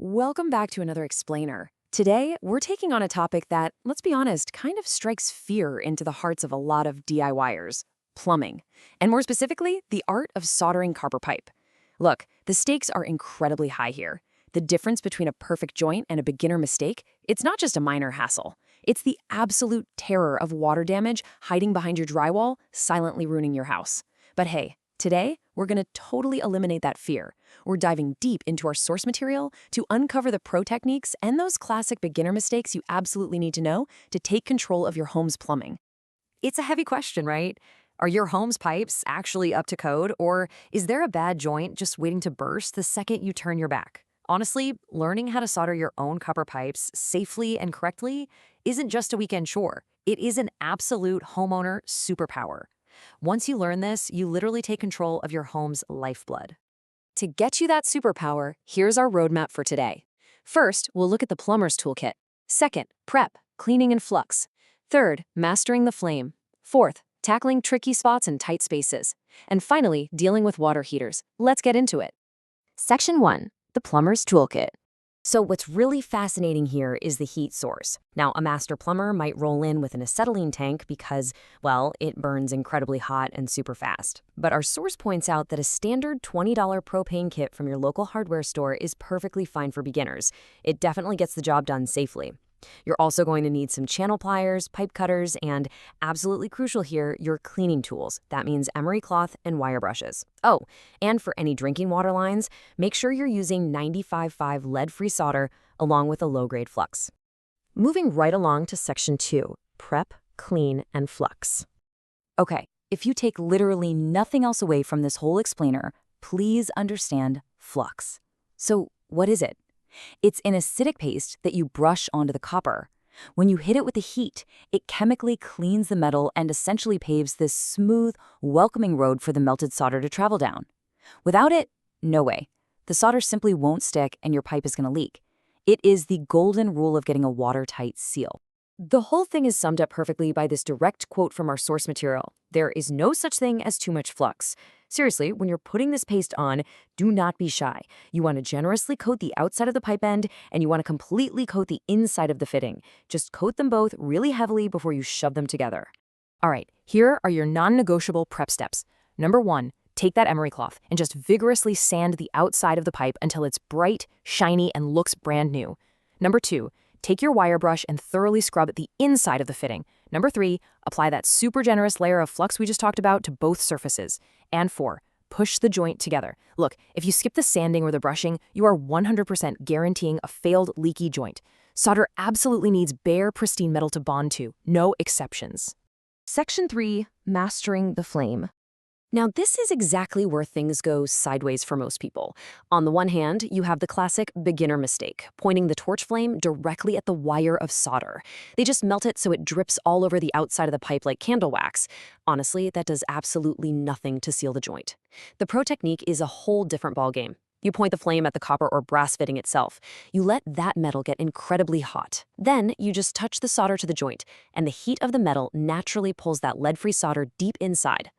Welcome back to another explainer. Today, we're taking on a topic that, let's be honest, kind of strikes fear into the hearts of a lot of DIYers: plumbing. And more specifically, the art of soldering copper pipe. Look, the stakes are incredibly high here. The difference between a perfect joint and a beginner mistake, it's not just a minor hassle. It's the absolute terror of water damage hiding behind your drywall, silently ruining your house. But hey, today, we're going to totally eliminate that fear. We're diving deep into our source material to uncover the pro techniques and those classic beginner mistakes you absolutely need to know to take control of your home's plumbing. It's a heavy question, right? Are your home's pipes actually up to code, or is there a bad joint just waiting to burst the second you turn your back? Honestly, learning how to solder your own copper pipes safely and correctly isn't just a weekend chore. It is an absolute homeowner superpower. Once you learn this, you literally take control of your home's lifeblood. To get you that superpower, here's our roadmap for today. First, we'll look at the plumber's toolkit. Second, prep, cleaning and flux. Third, mastering the flame. Fourth, tackling tricky spots and tight spaces. And finally, dealing with water heaters. Let's get into it. Section 1, the plumber's toolkit. So what's really fascinating here is the heat source. Now, a master plumber might roll in with an acetylene tank because, well, it burns incredibly hot and super fast. But our source points out that a standard $20 propane kit from your local hardware store is perfectly fine for beginners. It definitely gets the job done safely. You're also going to need some channel pliers, pipe cutters, and, absolutely crucial here, your cleaning tools. That means emery cloth and wire brushes. Oh, and for any drinking water lines, make sure you're using 95.5 lead-free solder along with a low-grade flux. Moving right along to Section 2, prep, clean, and flux. Okay, if you take literally nothing else away from this whole explainer, please understand flux. So what is it? It's an acidic paste that you brush onto the copper. When you hit it with the heat, it chemically cleans the metal and essentially paves this smooth, welcoming road for the melted solder to travel down. Without it, no way. The solder simply won't stick and your pipe is going to leak. It is the golden rule of getting a watertight seal. The whole thing is summed up perfectly by this direct quote from our source material: "There is no such thing as too much flux." Seriously, when you're putting this paste on, do not be shy. You want to generously coat the outside of the pipe end, and you want to completely coat the inside of the fitting. Just coat them both really heavily before you shove them together. All right, here are your non-negotiable prep steps. Number 1, take that emery cloth and just vigorously sand the outside of the pipe until it's bright, shiny, and looks brand new. Number 2, take your wire brush and thoroughly scrub the inside of the fitting. Number 3, apply that super generous layer of flux we just talked about to both surfaces. And 4, push the joint together. Look, if you skip the sanding or the brushing, you are 100% guaranteeing a failed, leaky joint. Solder absolutely needs bare, pristine metal to bond to, no exceptions. Section 3, mastering the flame. Now, this is exactly where things go sideways for most people. On the one hand, you have the classic beginner mistake, pointing the torch flame directly at the wire of solder. They just melt it so it drips all over the outside of the pipe like candle wax. Honestly, that does absolutely nothing to seal the joint. The pro technique is a whole different ballgame. You point the flame at the copper or brass fitting itself. You let that metal get incredibly hot. Then you just touch the solder to the joint, and the heat of the metal naturally pulls that lead-free solder deep inside.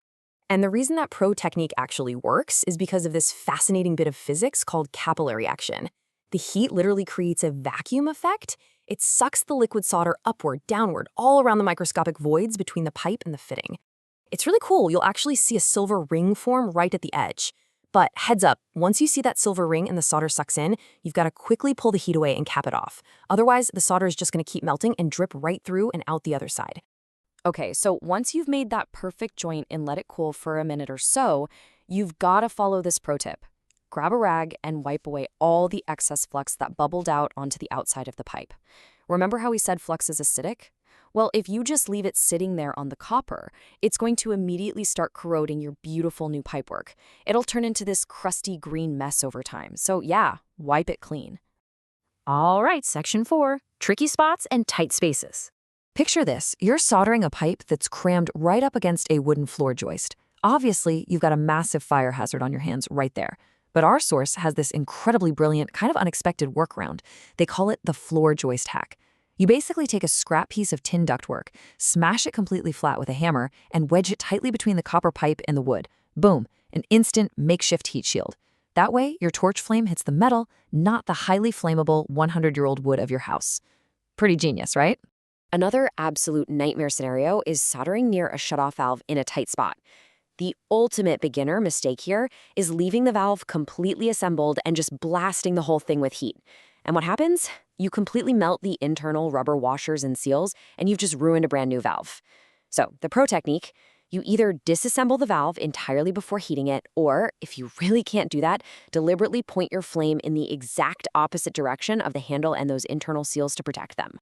And the reason that pro technique actually works is because of this fascinating bit of physics called capillary action. The heat literally creates a vacuum effect. It sucks the liquid solder upward, downward, all around the microscopic voids between the pipe and the fitting. It's really cool. You'll actually see a silver ring form right at the edge. But heads up, once you see that silver ring and the solder sucks in, you've got to quickly pull the heat away and cap it off. Otherwise, the solder is just going to keep melting and drip right through and out the other side. Okay, so once you've made that perfect joint and let it cool for a minute or so, you've got to follow this pro tip. Grab a rag and wipe away all the excess flux that bubbled out onto the outside of the pipe. Remember how we said flux is acidic? Well, if you just leave it sitting there on the copper, it's going to immediately start corroding your beautiful new pipework. It'll turn into this crusty green mess over time. So yeah, wipe it clean. All right, Section 4, tricky spots and tight spaces. Picture this, you're soldering a pipe that's crammed right up against a wooden floor joist. Obviously, you've got a massive fire hazard on your hands right there. But our source has this incredibly brilliant, kind of unexpected workaround. They call it the floor joist hack. You basically take a scrap piece of tin ductwork, smash it completely flat with a hammer, and wedge it tightly between the copper pipe and the wood. Boom, an instant makeshift heat shield. That way, your torch flame hits the metal, not the highly flammable 100-year-old wood of your house. Pretty genius, right? Another absolute nightmare scenario is soldering near a shutoff valve in a tight spot. The ultimate beginner mistake here is leaving the valve completely assembled and just blasting the whole thing with heat. And what happens? You completely melt the internal rubber washers and seals, and you've just ruined a brand new valve. So the pro technique, you either disassemble the valve entirely before heating it, or if you really can't do that, deliberately point your flame in the exact opposite direction of the handle and those internal seals to protect them.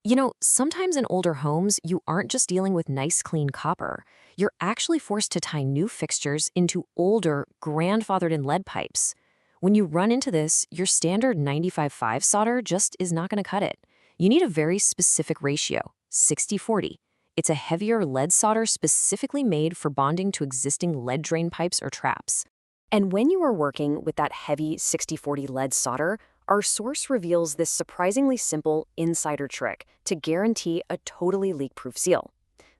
You know, sometimes in older homes, you aren't just dealing with nice, clean copper. You're actually forced to tie new fixtures into older, grandfathered-in lead pipes. When you run into this, your standard 95/5 solder just is not going to cut it. You need a very specific ratio, 60/40. It's a heavier lead solder specifically made for bonding to existing lead drain pipes or traps. And when you are working with that heavy 60/40 lead solder, our source reveals this surprisingly simple insider trick to guarantee a totally leak-proof seal.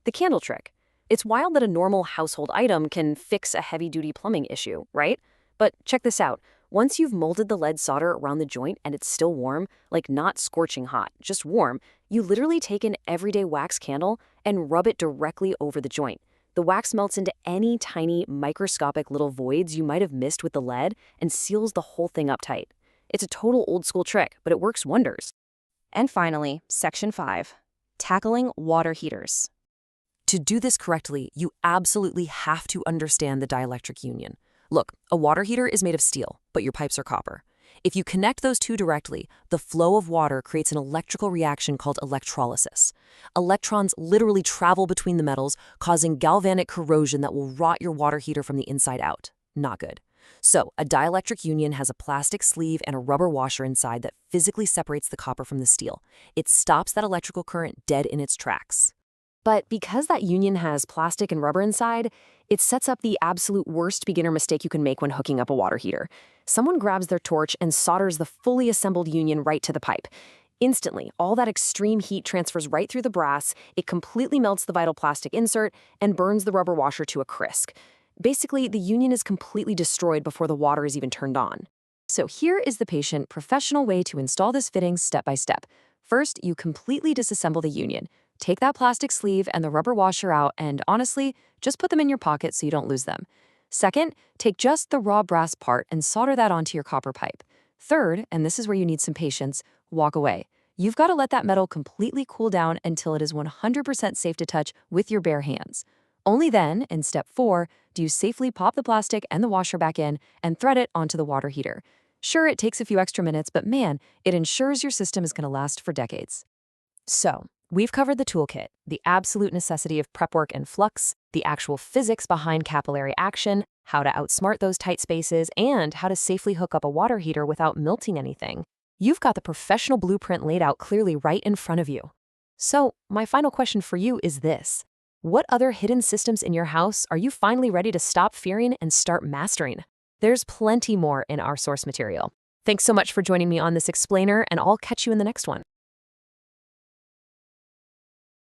The candle trick. It's wild that a normal household item can fix a heavy-duty plumbing issue, right? But check this out. Once you've molded the lead solder around the joint and it's still warm, like not scorching hot, just warm, you literally take an everyday wax candle and rub it directly over the joint. The wax melts into any tiny microscopic little voids you might have missed with the lead and seals the whole thing up tight. It's a total old-school trick, but it works wonders. And finally, Section 5, tackling water heaters. To do this correctly, you absolutely have to understand the dielectric union. Look, a water heater is made of steel, but your pipes are copper. If you connect those two directly, the flow of water creates an electrical reaction called electrolysis. Electrons literally travel between the metals, causing galvanic corrosion that will rot your water heater from the inside out. Not good. So, a dielectric union has a plastic sleeve and a rubber washer inside that physically separates the copper from the steel. It stops that electrical current dead in its tracks. But because that union has plastic and rubber inside, it sets up the absolute worst beginner mistake you can make when hooking up a water heater. Someone grabs their torch and solders the fully assembled union right to the pipe. Instantly, all that extreme heat transfers right through the brass, it completely melts the vital plastic insert, and burns the rubber washer to a crisp. Basically, the union is completely destroyed before the water is even turned on. So here is the patient, professional way to install this fitting step by step. First, you completely disassemble the union. Take that plastic sleeve and the rubber washer out and, honestly, just put them in your pocket so you don't lose them. Second, take just the raw brass part and solder that onto your copper pipe. Third, and this is where you need some patience, walk away. You've got to let that metal completely cool down until it is 100% safe to touch with your bare hands. Only then, in step 4, do you safely pop the plastic and the washer back in and thread it onto the water heater. Sure, it takes a few extra minutes, but man, it ensures your system is going to last for decades. So, we've covered the toolkit, the absolute necessity of prep work and flux, the actual physics behind capillary action, how to outsmart those tight spaces, and how to safely hook up a water heater without melting anything. You've got the professional blueprint laid out clearly right in front of you. So, my final question for you is this. What other hidden systems in your house are you finally ready to stop fearing and start mastering? There's plenty more in our source material. Thanks so much for joining me on this explainer, and I'll catch you in the next one.